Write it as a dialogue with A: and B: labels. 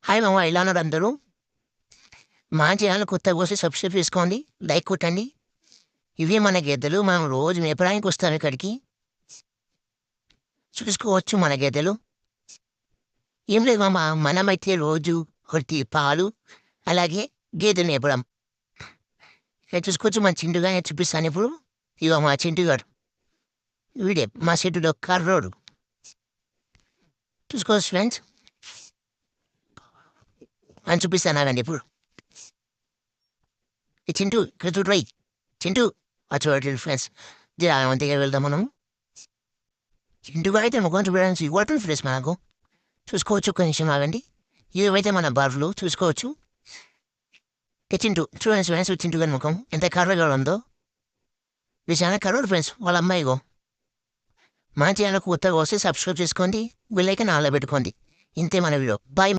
A: Hi మామ, ఎలా ఉన్నారు అందరూ? మా ఛానల్ కొత్తగా వస్తే సబ్స్క్రైబ్ చేసుకోండి, లైక్ కొట్టండి. ఇవి మన గెద్దలు. మనం రోజు మేపడానికి వస్తాం ఇక్కడికి. చూసుకోవచ్చు మన గెద్దలు. ఏం లేదు మామ, మనమైతే రోజు ఒకటి పాలు, అలాగే గేదెలు మేపడం. ఇక్కడ చూసుకోవచ్చు మన చింటుగా చూపిస్తాను ఇప్పుడు. ఇగో మా చింటుగాడు, వీడే మా చెట్టులో కర్రోడు. చూసుకోవచ్చు ఫ్రెండ్స్, అని చూపిస్తాను ఆగండి ఇప్పుడు. ఈ చింటూ ఇక్కడ చూడరాయి. చింటూ ఆ చూడట్లేదు ఫ్రెండ్స్. జాగ్రత్తగా వెళ్దాం మనం. చింటుగా అయితే ముఖం చూడడానికి ఇవ్వటం ఫ్రెండ్స్ మనకు. చూసుకోవచ్చు, ఒక్క నిమిషం ఆగండి. ఇవైతే మన బర్రెలు చూసుకోవచ్చు. చింటూ చూడండి ఫ్రెండ్స్, చింటూ గారి ముఖం ఎంత కర్రగా ఉందో. ఇది చాలా కర్రోడు ఫ్రెండ్స్, వాళ్ళ అమ్మాయిగో. మా ఛానల్ కొత్తగా వస్తే సబ్స్క్రైబ్ చేసుకోండి, బెల్ ఐకాన్ ఆన్లో పెట్టుకోండి. ఇంతే మన వీడియో. బాయ్.